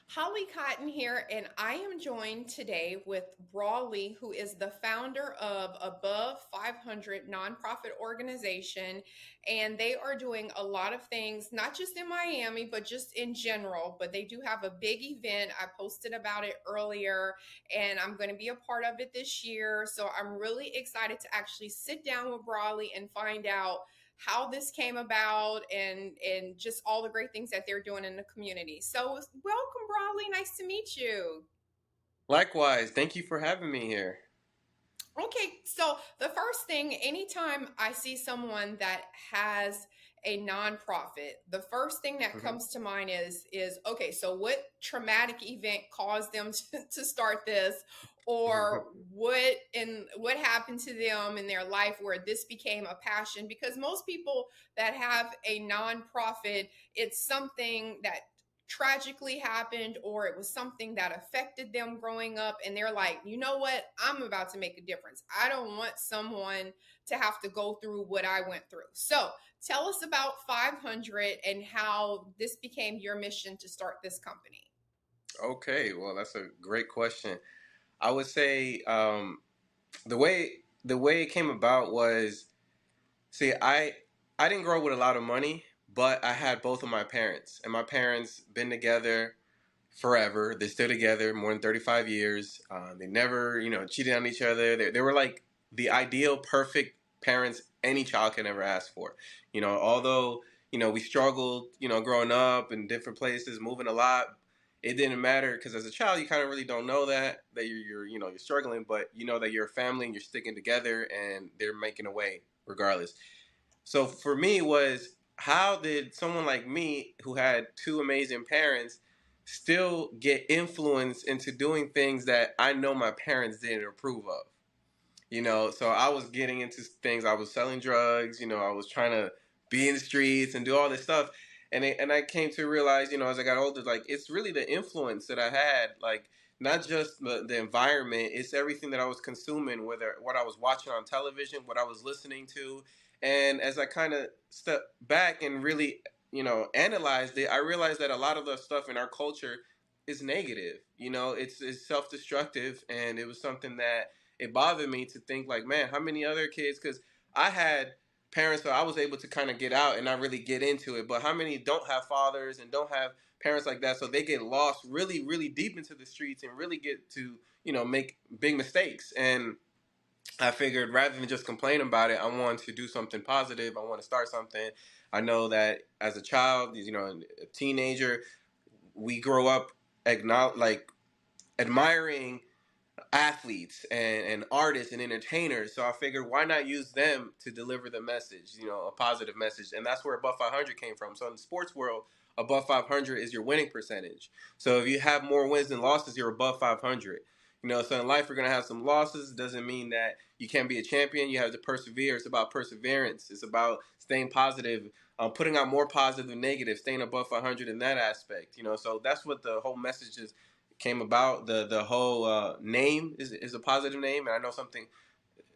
Holly Cotton here, and I am joined today with Brawley, who is the founder of Above 500 nonprofit organization. And they are doing a lot of things, not just in Miami, but just in general. But they do have a big event. I posted about it earlier, and I'm going to be a part of it this year. So I'm really excited to actually sit down with Brawley and find out how this came about and just all the great things that they're doing in the community. So welcome, Brawley. Nice to meet you. Likewise, thank you for having me here. Okay, so the first thing, anytime I see someone that has a nonprofit, the first thing that hmm comes to mind is okay, so what traumatic event caused them to start this, or what happened to them in their life where this became a passion? Because most people that have a nonprofit, it's something that tragically happened, or it was something that affected them growing up, and they're like, you know what, I'm about to make a difference. I don't want someone to have to go through what I went through. So tell us about 500 and how this became your mission to start this company. Okay, well, that's a great question. I would say the way it came about was, see, I didn't grow up with a lot of money, but I had both of my parents, and my parents been together forever. They're still together more than 35 years. They never, cheated on each other. They were like the ideal, perfect parents any child can ever ask for. Although, we struggled, growing up in different places, moving a lot. It didn't matter because as a child, you kind of really don't know that you're struggling, but you know that you're a family and you're sticking together and they're making a way regardless. So for me was how did someone like me who had two amazing parents still get influenced into doing things that I know my parents didn't approve of? So I was getting into things. I was selling drugs. I was trying to be in the streets and do all this stuff. And I came to realize, as I got older, like it's really the influence that I had, like not just the environment, it's everything that I was consuming, whether what I was watching on television, what I was listening to. And as I kind of stepped back and really, analyzed it, I realized that a lot of the stuff in our culture is negative. It's self destructive. And it was something that it bothered me to think like, man, how many other kids? Because I had parents, so I was able to kind of get out and not really get into it. But how many don't have fathers and don't have parents like that? So they get lost really, really deep into the streets and really get to make big mistakes. And I figured rather than just complain about it, I wanted to do something positive. I want to start something. I know that as a child, a teenager, we grow up like admiring athletes and artists and entertainers. So I figured why not use them to deliver the message, a positive message. And that's where Above 500 came from. So in the sports world, above 500 is your winning percentage. So if you have more wins than losses, you're above 500. So in life, we're going to have some losses. It doesn't mean that you can't be a champion. You have to persevere. It's about perseverance. It's about staying positive, putting out more positive than negative, staying above 500 in that aspect. So that's what the whole message is came about. The whole name is a positive name, and I know something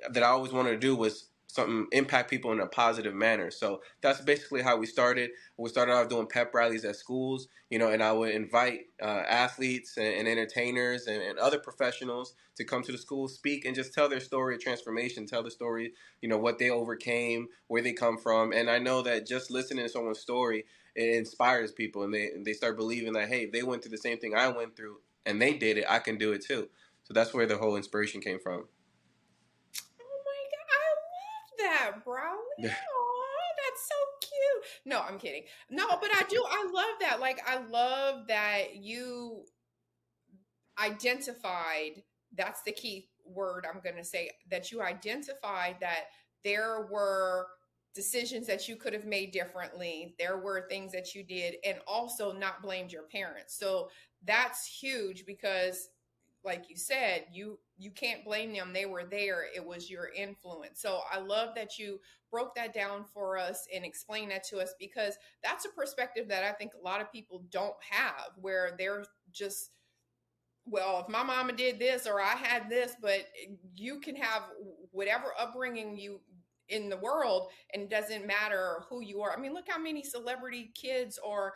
that I always wanted to do was something impact people in a positive manner. So that's basically how we started. We started off doing pep rallies at schools, and I would invite athletes and entertainers and other professionals to come to the school, speak, and just tell their story of transformation, tell the story, what they overcame, where they come from. And I know that just listening to someone's story, it inspires people, and they start believing that, hey, if they went through the same thing I went through and they did it, I can do it too. So that's where the whole inspiration came from. Oh my God, I love that, Brawley. Oh, that's so cute. No, I'm kidding. No, but I do. I love that. Like, I love that you identified, that's the key word I'm going to say, that you identified that there were decisions that you could have made differently, there were things that you did, and also not blamed your parents. So that's huge because, like you said, you can't blame them. They were there. It was your influence. So I love that you broke that down for us and explained that to us, because that's a perspective that I think a lot of people don't have, where they're just, well, if my mama did this or I had this, but you can have whatever upbringing you in the world, and it doesn't matter who you are. I mean, look how many celebrity kids are,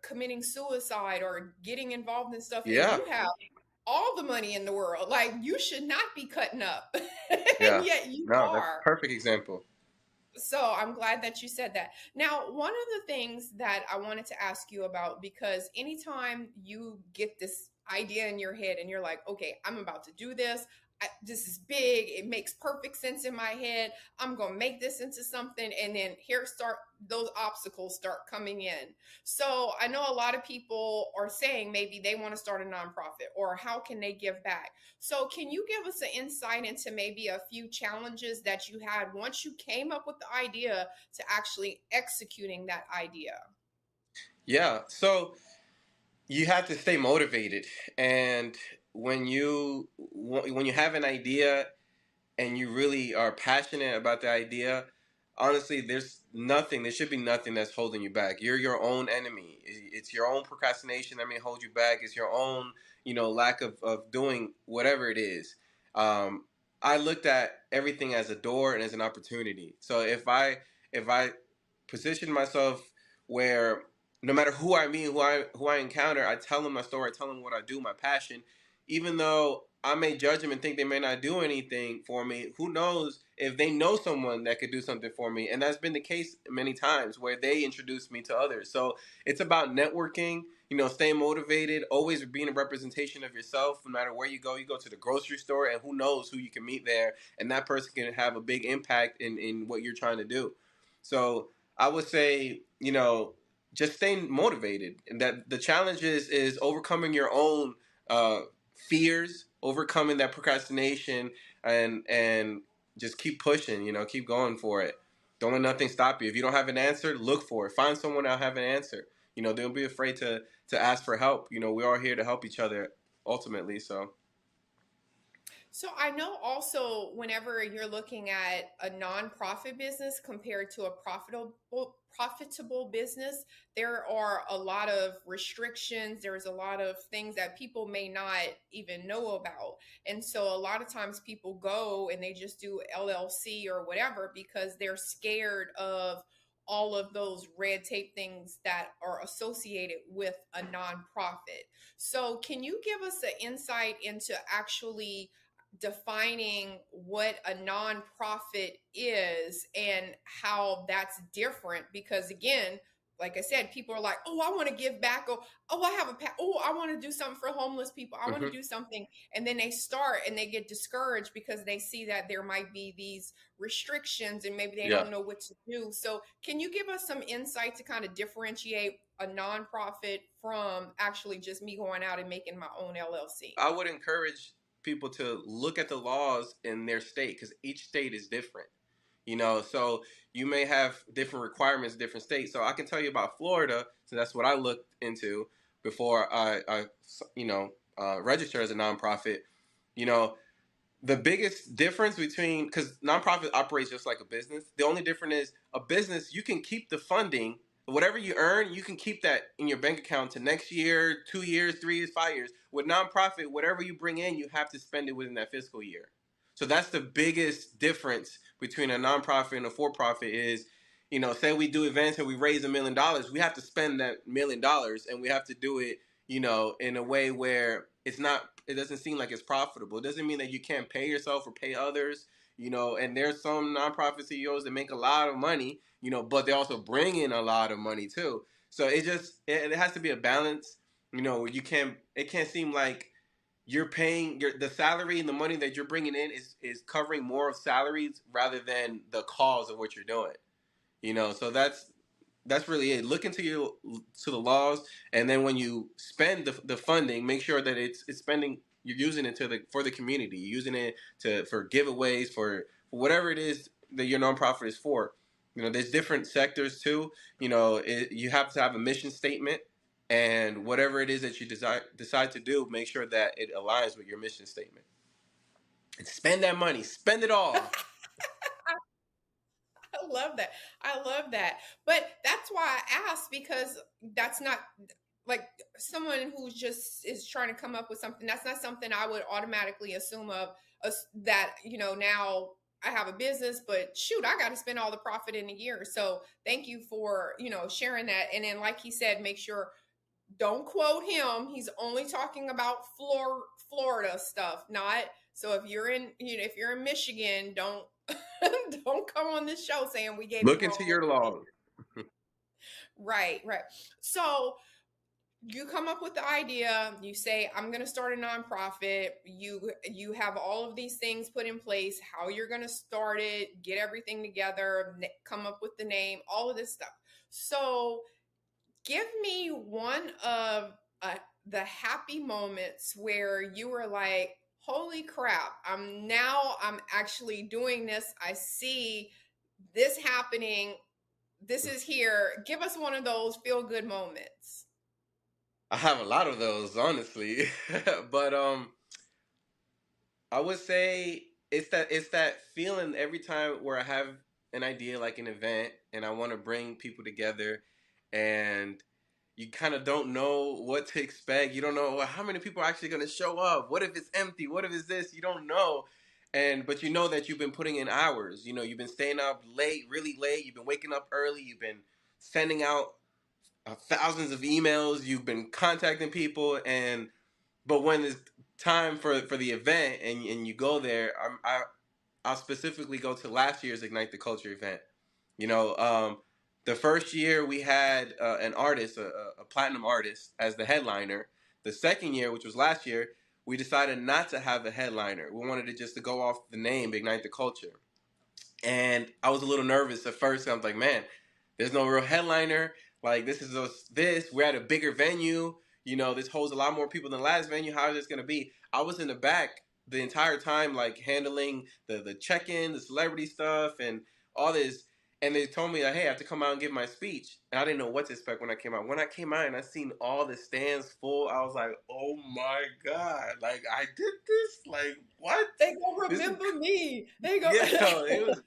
committing suicide or getting involved in stuff, and Yeah. you have all the money in the world. Like, you should not be cutting up, and Yeah. yet you No, that's a are. perfect example. So I'm glad that you said that. Now, one of the things that I wanted to ask you about, because anytime you get this idea in your head and you're like, okay, I'm about to do this. This is big. It makes perfect sense in my head. I'm going to make this into something. And then here start those obstacles start coming in. So I know a lot of people are saying maybe they want to start a nonprofit, or how can they give back? So, can you give us an insight into maybe a few challenges that you had once you came up with the idea to actually executing that idea? Yeah. So you have to stay motivated, and when you have an idea and you really are passionate about the idea, honestly, there should be nothing that's holding you back. You're your own enemy. It's your own procrastination that may hold you back. It's your own, lack of doing whatever it is. Um, I looked at everything as a door and as an opportunity. So if I position myself where no matter who I meet, who I encounter, I tell them my story, I tell them what I do, my passion, even though I may judge them and think they may not do anything for me. Who knows if they know someone that could do something for me? And that's been the case many times where they introduce me to others. So it's about networking, staying motivated, always being a representation of yourself. No matter where you go to the grocery store, and who knows who you can meet there. And that person can have a big impact in what you're trying to do. So I would say, just staying motivated. And that the challenge is overcoming your own uh, fears, overcoming that procrastination, and just keep pushing. Keep going for it. Don't let nothing stop you. If you don't have an answer, look for it. Find someone that'll have an answer. Don't be afraid to ask for help. We're all here to help each other ultimately. So So I know also whenever you're looking at a nonprofit business compared to a profitable business, there are a lot of restrictions. There's a lot of things that people may not even know about. And so a lot of times people go and they just do LLC or whatever because they're scared of all of those red tape things that are associated with a nonprofit. So can you give us an insight into actually defining what a nonprofit is and how that's different? Because again, like I said, people are like, oh, I want to give back, or oh, I have oh, I want to do something for homeless people, I want to hmm do something, and then they start and they get discouraged because they see that there might be these restrictions and maybe they yeah, don't know what to do. So can you give us some insight to kind of differentiate a nonprofit from actually just me going out and making my own LLC? I would encourage people to look at the laws in their state because each state is different. So you may have different requirements in different states. So I can tell you about Florida, so that's what I looked into before I register as a nonprofit. You know, the biggest difference between, because nonprofit operates just like a business, the only difference is a business, you can keep the funding, whatever you earn, you can keep that in your bank account to next year, 2 years, 3 years, 5 years. With nonprofit, whatever you bring in, you have to spend it within that fiscal year. So that's the biggest difference between a nonprofit and a for-profit is, say we do events and we raise $1 million, we have to spend that $1 million, and we have to do it, in a way where it doesn't seem like it's profitable. It doesn't mean that you can't pay yourself or pay others, and there's some nonprofit CEOs that make a lot of money, but they also bring in a lot of money too. So it has to be a balance. It can't seem like you're paying the salary and the money that you're bringing in is covering more of salaries rather than the cause of what you're doing. So that's really it. Look to the laws, and then when you spend the funding, make sure that it's spending. You're using it for the community. You're using it for giveaways, for whatever it is that your nonprofit is for. There's different sectors too. You have to have a mission statement, and whatever it is that you decide to do, make sure that it aligns with your mission statement. And spend that money. Spend it all. I love that. I love that. But that's why I asked, because that's not like someone who's just is trying to come up with something. That's not something I would automatically assume of us, that, now I have a business, but shoot, I got to spend all the profit in a year. So thank you for, sharing that. And then, like he said, make sure don't quote him. He's only talking about Florida stuff, not so if you're in, if you're in Michigan, don't don't come on this show saying we gave you Look into wrong. your log. Right, right. So you come up with the idea, you say I'm going to start a nonprofit, you have all of these things put in place, how you're going to start it, get everything together, come up with the name, all of this stuff. So give me one of the happy moments where you were like, holy crap, I'm actually doing this, I see this happening, this is here. Give us one of those feel good moments. I have a lot of those, honestly. But I would say it's that feeling every time where I have an idea like an event and I want to bring people together, and you kind of don't know what to expect. You don't know, well, how many people are actually going to show up. What if it's empty? What if it's this? You don't know. But you know that you've been putting in hours. You've been staying up late, really late. You've been waking up early. You've been sending out thousands of emails. You've been contacting people, but when it's time for the event and you go there, I'll specifically go to last year's Ignite the Culture event. You know, the first year we had an artist, a platinum artist, as the headliner. The second year, which was last year, we decided not to have a headliner. We wanted it just to go off the name Ignite the Culture. And I was a little nervous at first. I was like, man, there's no real headliner. Like, this is this. We're at a bigger venue. This holds a lot more people than the last venue. How is this going to be? I was in the back the entire time, like, handling the check-in, the celebrity stuff, and all this. And they told me, like, hey, I have to come out and give my speech. And I didn't know what to expect when I came out. When I came out and I seen all the stands full, I was like, oh, my God. Like, I did this? Like, what? They gonna remember me. They go. Yeah, it was.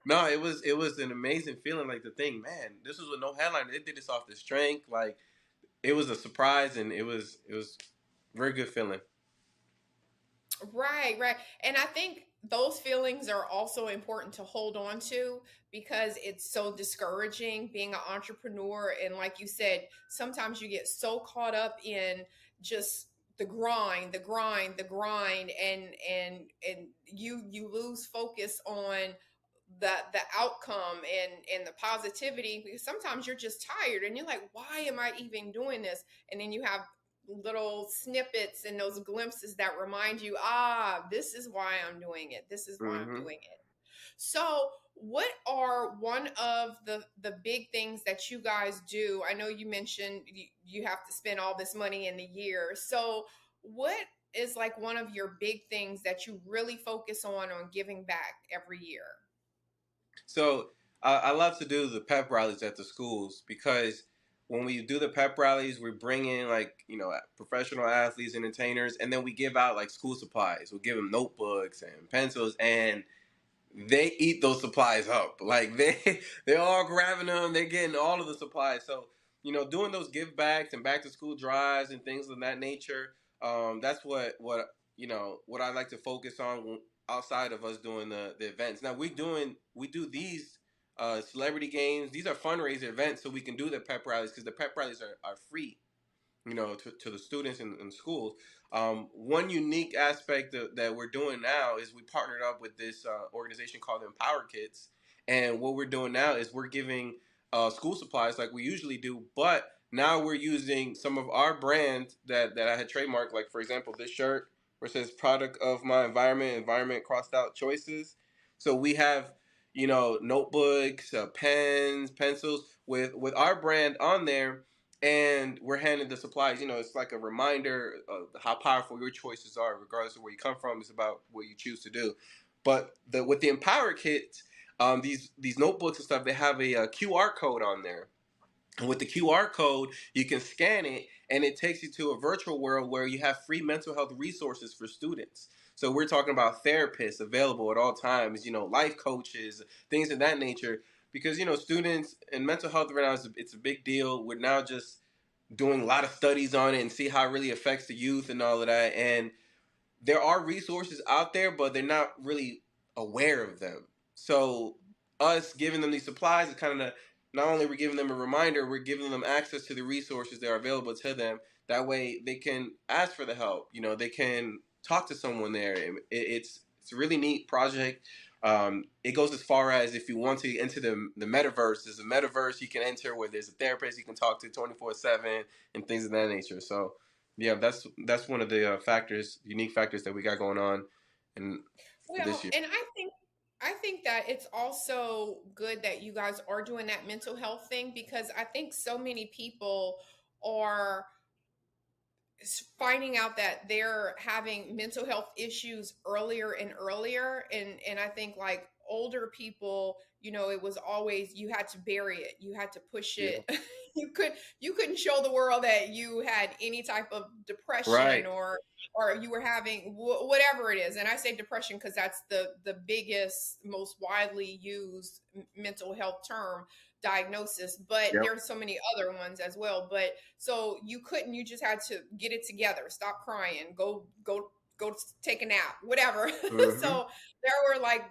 No, it was an amazing feeling. Like, the thing, man, this was with no headline. They did this off the strength. Like, it was a surprise, and it was very good feeling. Right, right. And I think those feelings are also important to hold on to because it's so discouraging being an entrepreneur. And like you said, sometimes you get so caught up in just the grind, and you lose focus on the outcome and the positivity because sometimes you're just tired and you're like, why am I even doing this? And then you have little snippets and those glimpses that remind you, this is why I'm doing it, this is why I'm Hmm. doing it. So what are one of the big things that you guys do? I know you mentioned you have to spend all this money in the year, so what is like one of your big things that you really focus on giving back every year? So I love to do the pep rallies at the schools because when we do the pep rallies, we bring in, like, professional athletes, entertainers, and then we give out like school supplies. We'll give them notebooks and pencils, and they eat those supplies up. Like, they're all grabbing them. They're getting all of the supplies. So doing those give backs and back to school drives and things of that nature. That's what I like to focus on outside of us doing the events. Now we do these celebrity games. These are fundraiser events, so we can do the pep rallies because the pep rallies are free, to the students in schools. One unique aspect that we're doing now is we partnered up with this organization called Empower Kids, and what we're doing now is we're giving school supplies like we usually do, but now we're using some of our brand that I had trademarked, like, for example, this shirt where it says "Product of my environment crossed out choices." So we have notebooks, pens, pencils with our brand on there, and we're handing the supplies. It's like a reminder of how powerful your choices are, regardless of where you come from. It's about what you choose to do. But with the Empower Kits, these notebooks and stuff, they have a QR code on there. And with the QR code, you can scan it, and it takes you to a virtual world where you have free mental health resources for students. So we're talking about therapists available at all times, life coaches, things of that nature. Because students and mental health right now it's a big deal. We're now just doing a lot of studies on it and see how it really affects the youth and all of that. And there are resources out there, but they're not really aware of them. So us giving them these supplies is kind of not only we're giving them a reminder, we're giving them access to the resources that are available to them. That way they can ask for the help. You know, they can talk to someone there. It's a really neat project. It goes as far as if you want to enter the metaverse. There's a metaverse you can enter where there's a therapist you can talk to 24/7 and things of that nature. So yeah, that's one of the factors, unique factors that we got going on, and for this Well, year. and I think that it's also good that you guys are doing that mental health thing, because I think so many people are finding out that they're having mental health issues earlier and earlier, and I think like older people, it was always, you had to bury it, you had to push Yeah. it. You couldn't show the world that you had any type of depression, Right. or you were having whatever it is. And I say depression because that's the biggest, most widely used mental health term diagnosis, but Yep. there's so many other ones as well. But so you just had to get it together, stop crying, go take a nap, whatever. Mm-hmm. So there were like,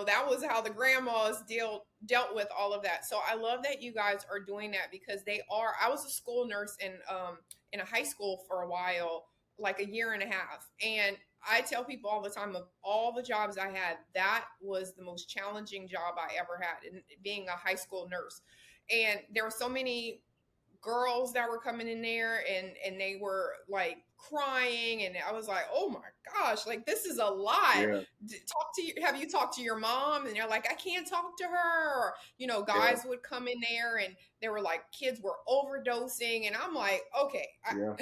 that was how the grandmas dealt with all of that. So I love that you guys are doing that, because I was a school nurse in a high school for a while, like a year and a half. And I tell people all the time, of all the jobs I had, that was the most challenging job I ever had, in being a high school nurse. And there were so many girls that were coming in there, and they were like crying, and I was like, oh my gosh, like this is a lot. Yeah. Have you talked to your mom? And they're like, I can't talk to her. Or, Yeah. guys would come in there, and they were like, kids were overdosing, and I'm like, okay, Yeah.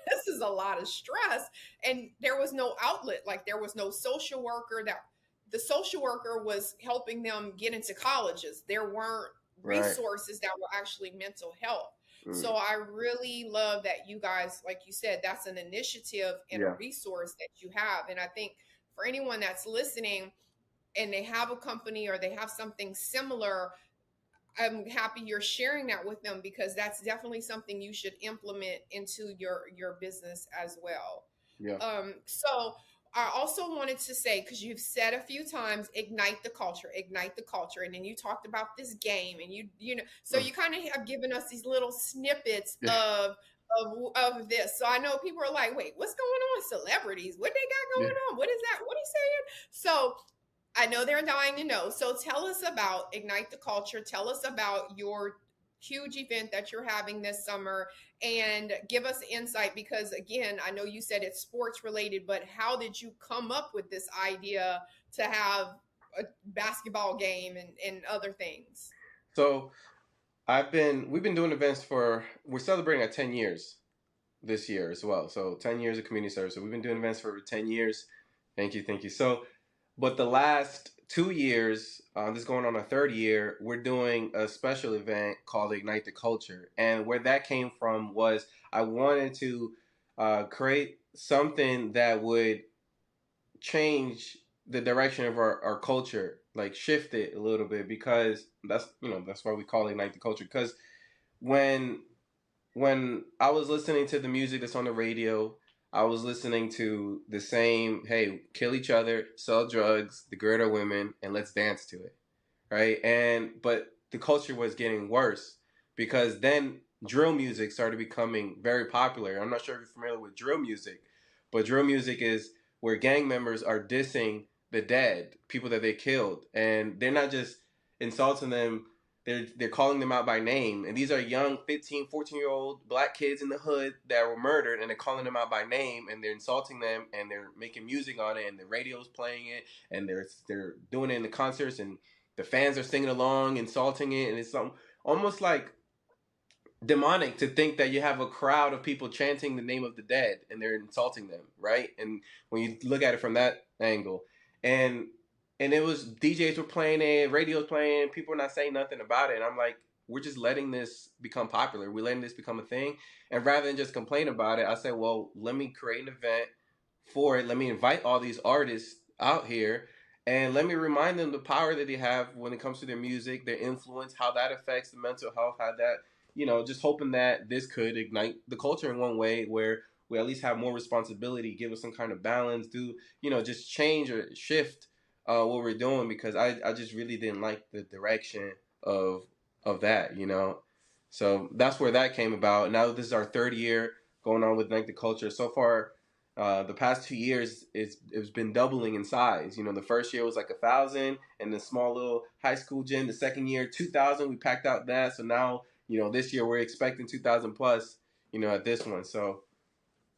this is a lot of stress. And there was no outlet, like there was no social worker. That the social worker was helping them get into colleges. There weren't Right. resources that were actually mental health. Mm. So I really love that you guys, like you said, that's an initiative and a Yeah. resource that you have. And I think for anyone that's listening and they have a company or they have something similar, I'm happy you're sharing that with them, because that's definitely something you should implement into your business as well. Yeah. So I also wanted to say, because you've said a few times, ignite the culture, and then you talked about this game, and so Mm. you kind of have given us these little snippets Yeah. of this. So I know people are like, wait, what's going on with celebrities? What they got Yeah. going on? What is that? What are you saying? So I know they're dying to know. So tell us about Ignite the Culture. Tell us about your huge event that you're having this summer, and give us insight, because again, I know you said it's sports related, but how did you come up with this idea to have a basketball game and other things? So we've been doing events we're celebrating at 10 years this year as well. So 10 years of community service. So we've been doing events for 10 years. Thank you. Thank you. So, but the last 2 years, this is going on our third year, we're doing a special event called Ignite the Culture. And where that came from was I wanted to create something that would change the direction of our culture, like shift it a little bit, because that's why we call it Ignite the Culture. Because when I was listening to the music that's on the radio, I was listening to the same, hey, kill each other, sell drugs, degrade our women, and let's dance to it, right? But the culture was getting worse, because then drill music started becoming very popular. I'm not sure if you're familiar with drill music, but drill music is where gang members are dissing the dead, people that they killed, and they're not just insulting them, they're calling them out by name. And these are young 15, 14-year-old black kids in the hood that were murdered, and they're calling them out by name, and they're insulting them, and they're making music on it, and the radio's playing it, and they're doing it in the concerts, and the fans are singing along, insulting it, and it's something almost like demonic to think that you have a crowd of people chanting the name of the dead and they're insulting them, right? And when you look at it from that angle, and it was DJs were playing it, radio's playing, people are not saying nothing about it, and I'm like, we're just letting this become popular. We're letting this become a thing, and rather than just complain about it, I said, well, let me create an event for it. Let me invite all these artists out here, and let me remind them the power that they have when it comes to their music, their influence, how that affects the mental health, how that, just hoping that this could ignite the culture in one way where we at least have more responsibility, give us some kind of balance, do, just change or shift what we're doing, because I just really didn't like the direction of that, you know. So that's where that came about. Now this is our third year going on with Ignite the Culture. So far, the past 2 years, it's been doubling in size. You know, the first year was like 1,000 in the small little high school gym. The second year, 2,000. We packed out that. So now, you know, this year we're expecting 2,000 plus. You know, at this one. So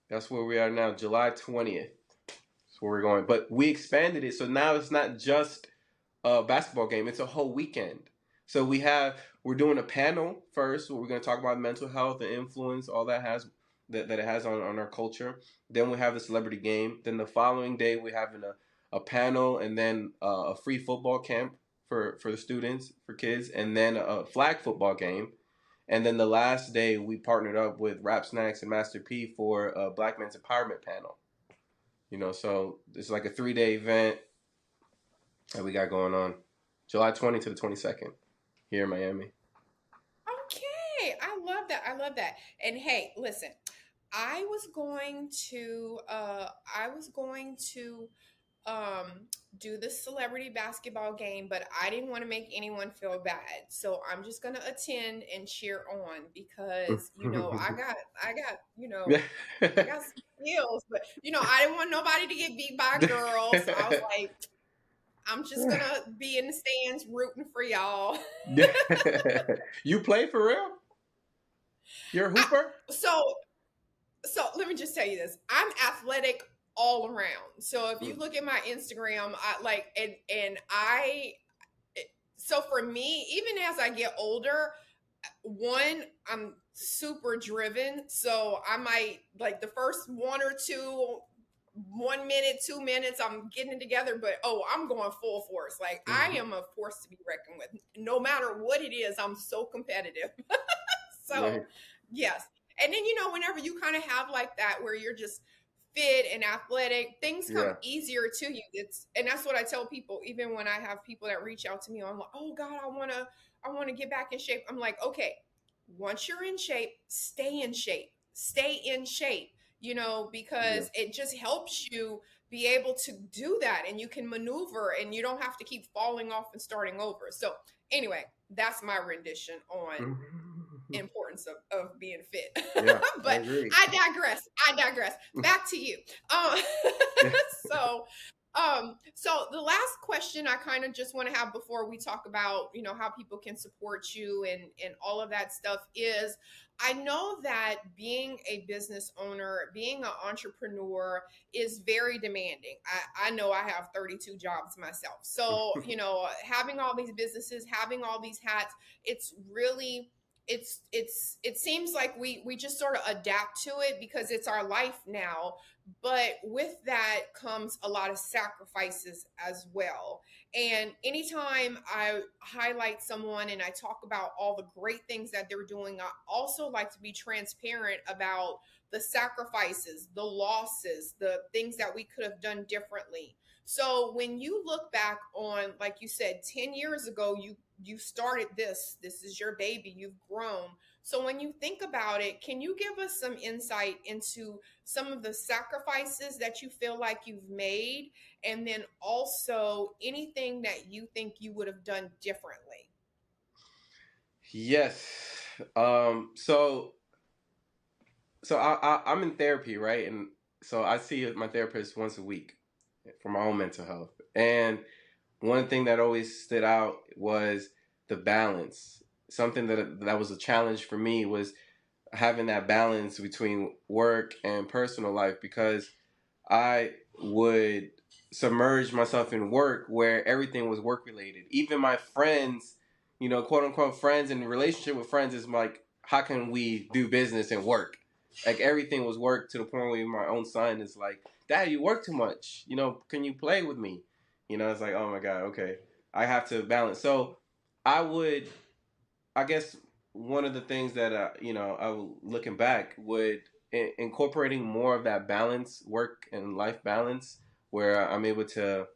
that's where we are now, July 20th. That's where we're going. But we expanded it, so now it's not just a basketball game; it's a whole weekend. So we're doing a panel first. Where we're going to talk about mental health and influence, all that it has on our culture. Then we have the celebrity game. Then the following day we have a panel, and then a free football camp for the students, for kids, and then a flag football game. And then the last day, we partnered up with Rap Snacks and Master P for a Black Men's Empowerment panel. You know, so it's like a 3-day event that we got going on, July 20th to the 22nd, here in Miami. Okay, I love that. I love that. And hey, listen, I was going to um do the celebrity basketball game, but I didn't want to make anyone feel bad. So I'm just gonna attend and cheer on because Yeah. I got some skills, but I didn't want nobody to get beat by girls. So I was like, I'm just gonna be in the stands rooting for y'all. You play for real? You're a I, hooper? so let me just tell you this. I'm athletic all around. So if you Mm. look at my Instagram, I like and I so for me, even as I get older, one, I'm super driven. So I might like the first 1 minute, 2 minutes, I'm getting it together, but I'm going full force. Like I Mhm. am a force to be reckoned with. No matter what it is, I'm so competitive. So, Right. yes. And then, whenever you kind of have like that where you're just fit and athletic, things come Yeah. easier to you. And that's what I tell people, even when I have people that reach out to me, I'm like, oh God, I want to get back in shape. I'm like, okay, once you're in shape, stay in shape. Stay in shape, Yeah. because it just helps you be able to do that and you can maneuver and you don't have to keep falling off and starting over. So, anyway, that's my rendition on importance of being fit. Yeah, I But agree. I digress. Back to you. Um, Yeah. so so the last question I kind of just want to have before we talk about, how people can support you and all of that stuff is, I know that being a business owner, being an entrepreneur is very demanding. I know I have 32 jobs myself. So, having all these businesses, having all these hats, it's really it seems like we just sort of adapt to it because it's our life now, but with that comes a lot of sacrifices as well. And anytime I highlight someone and I talk about all the great things that they're doing, I also like to be transparent about the sacrifices, the losses, the things that we could have done differently. So when you look back on, like you said, 10 years ago, you started this is your baby, you've grown. So when you think about it, can you give us some insight into some of the sacrifices that you feel like you've made, and then also anything that you think you would have done differently? Yes. So I'm in therapy, right? And so I see my therapist once a week for my own mental health. And one thing that always stood out was the balance. Something that was a challenge for me was having that balance between work and personal life, because I would submerge myself in work where everything was work related. Even my friends, quote unquote friends, and relationship with friends is like, how can we do business and work? Like everything was work, to the point where my own son is like, Dad, you work too much. Can you play with me? It's like, oh my God, okay. I have to balance. So I would, I guess one of the things that looking back, would incorporating more of that balance, work and life balance, where I'm able to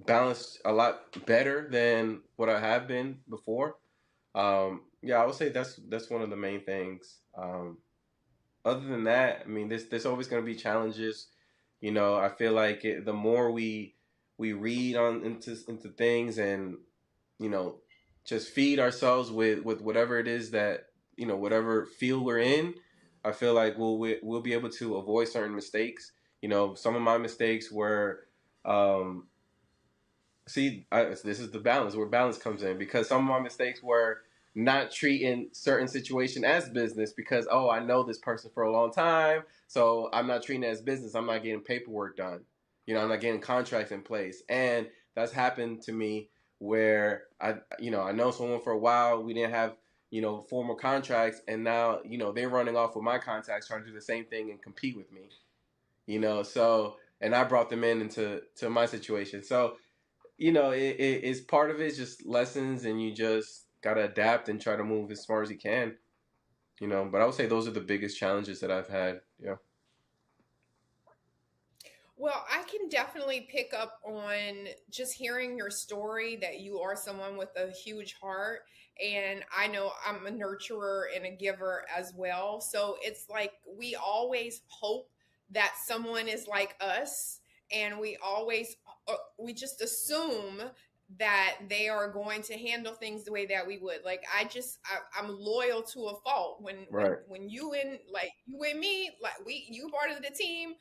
balance a lot better than what I have been before. Yeah, I would say that's one of the main things. Other than that, I mean, there's always going to be challenges. I feel like the more we we read on into things, and you know, just feed ourselves with whatever it is that, you know, whatever field we're in. I feel like we'll be able to avoid certain mistakes. You know, some of my mistakes were, um, this is the balance where balance comes in, because some of my mistakes were not treating certain situation as business, because I know this person for a long time, so I'm not treating it as business. I'm not getting paperwork done. You know, I'm not getting contracts in place, and that's happened to me where I know someone for a while. We didn't have formal contracts, and now they're running off with my contacts, trying to do the same thing and compete with me. So, and I brought them into my situation. So it's part of it is just lessons, and you just gotta adapt and try to move as far as you can. But I would say those are the biggest challenges that I've had. Yeah. Well, I can definitely pick up on just hearing your story that you are someone with a huge heart. And I know I'm a nurturer and a giver as well. So it's like we always hope that someone is like us. And we just assume that they are going to handle things the way that we would. Like I'm loyal to a fault. Right. When you and me, like you part of the team,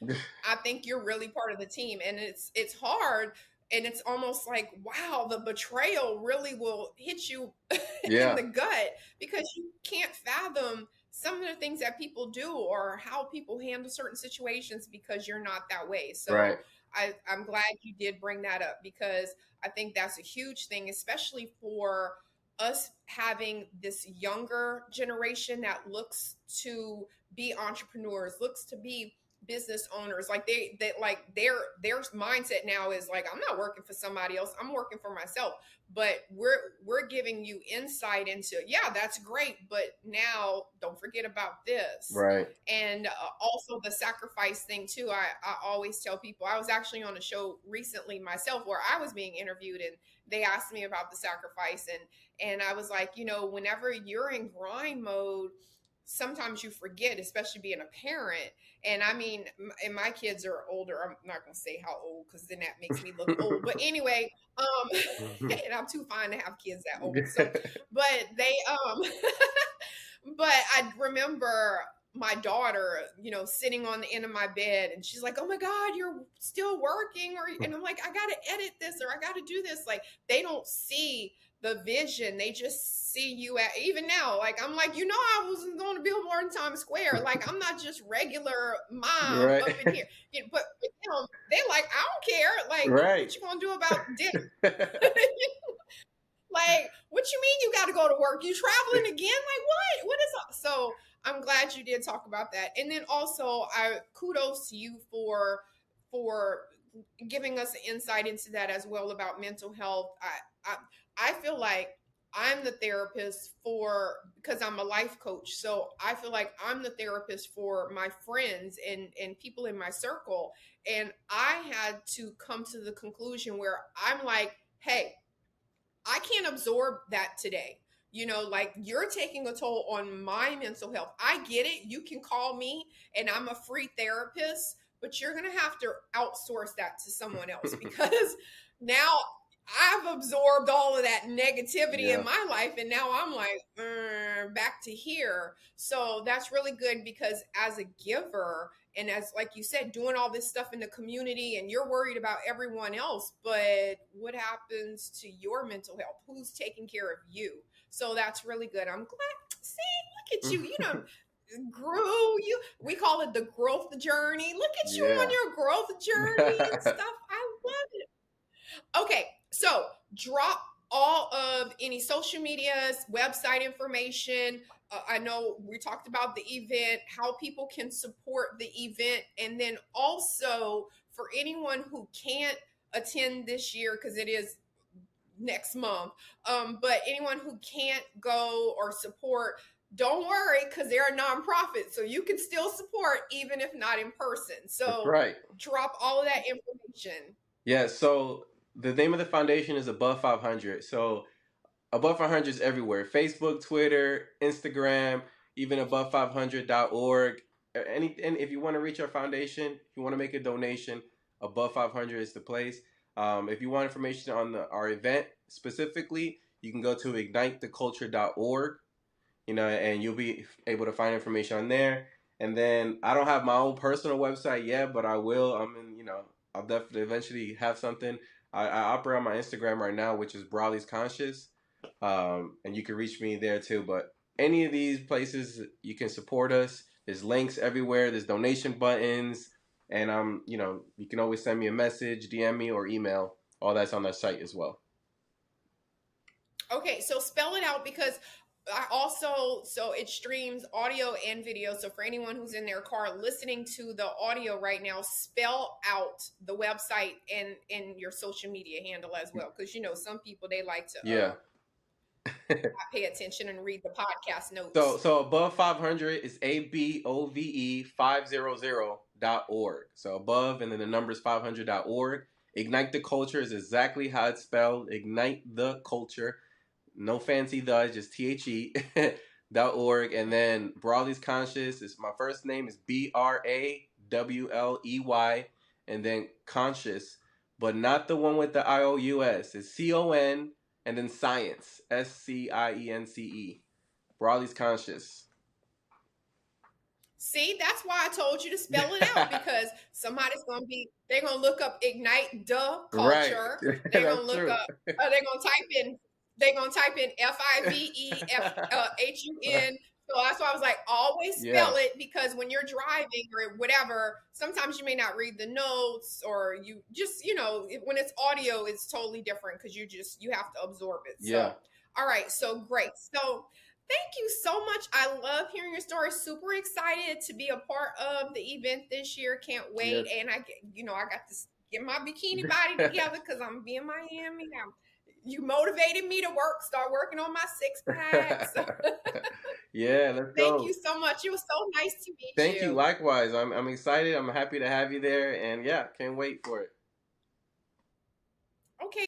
I think you're really part of the team, and it's hard, and it's almost like, wow, the betrayal really will hit you in Yeah. the gut, because you can't fathom some of the things that people do or how people handle certain situations, because you're not that way. Right. So I'm glad you did bring that up, because I think that's a huge thing, especially for us having this younger generation that looks to be entrepreneurs, looks to be business owners. Like they like their mindset now is like, I'm not working for somebody else, I'm working for myself. But we're giving you insight into, yeah, that's great, but now don't forget about this. Right. And also the sacrifice thing too. I always tell people, I was actually on a show recently myself where I was being interviewed, and they asked me about the sacrifice, and I was like, whenever you're in grind mode, sometimes you forget, especially being a parent. And I mean, and my kids are older. I'm not going to say how old, because then that makes me look old. But anyway, and I'm too fine to have kids that old. So, but they, but I remember my daughter, sitting on the end of my bed, and she's like, "Oh my God, you're still working," and I'm like, "I got to edit this, or I got to do this." Like, they don't see the vision. They just see you at, even now, like, I'm like, I wasn't going to Billboard in Times Square. Like, I'm not just regular mom Right. up in here. But they're like, I don't care. Like, Right. what you gonna do about dinner? Like, what you mean you got to go to work? You traveling again? Like, what is up? So I'm glad you did talk about that. And then also, I kudos to you for giving us insight into that as well, about mental health. I feel like I'm the therapist because I'm a life coach. So I feel like I'm the therapist for my friends and people in my circle. And I had to come to the conclusion where I'm like, hey, I can't absorb that today. Like, you're taking a toll on my mental health. I get it. You can call me, and I'm a free therapist, but you're going to have to outsource that to someone else, because now I've absorbed all of that negativity in my life, and now I'm like, back to here. So that's really good, because as a giver, and as, like you said, doing all this stuff in the community, and you're worried about everyone else, but what happens to your mental health? Who's taking care of you? So that's really good. I'm glad. See, look at you. We call it the growth journey. Look at you on your growth journey and stuff. I love it. Okay, so drop all of any social medias, website information. I know we talked about the event, how people can support the event, and then also for anyone who can't attend this year, because it is next month, but anyone who can't go or support, don't worry, because they're a nonprofit, so you can still support even if not in person. So right. Drop all of that information. Yeah. So the name of the foundation is Above 500. So Above 500 is everywhere: Facebook, Twitter, Instagram, even above500.org. And if you want to reach our foundation, if you want to make a donation, Above 500 is the place. If you want information on our event specifically, you can go to ignitetheculture.org, and you'll be able to find information on there. And then I don't have my own personal website yet, but I will. I'll definitely eventually have something. I operate on my Instagram right now, which is Brawley's Conscious, and you can reach me there too. But any of these places, you can support us. There's links everywhere. There's donation buttons, and you can always send me a message, DM me, or email. All that's on the site as well. Okay, so spell it out, because so it streams audio and video. So for anyone who's in their car listening to the audio right now, spell out the website and your social media handle as well, because some people, they like to not pay attention and read the podcast notes. So above 500 is ABOVE500.org. So above, and then the number is 500.org. Ignite the Culture is exactly how it's spelled. Ignite the Culture. No fancy the, just THE.org. And then Brawley's Conscious is, my first name is BRAWLEY, and then Conscious, but not the one with the IOUS. It's CON and then Science, SCIENCE. Brawley's Conscious. See, that's why I told you to spell it out, because they're going to look up Ignite the Culture. Right. They're going to look up, they're going to type in FIVEFHUN. So that's why I was like, always spell it, because when you're driving or whatever, sometimes you may not read the notes, or you just, when it's audio, it's totally different, because you have to absorb it. So, all right. So great. So thank you so much. I love hearing your story. Super excited to be a part of the event this year. Can't wait. Yes. And I got to get my bikini body together, because I'm being in Miami now. You motivated me to start working on my 6-pack. So. Yeah, let's go. Thank you so much. It was so nice to meet you. Thank you. Likewise. I'm excited. I'm happy to have you there. And can't wait for it.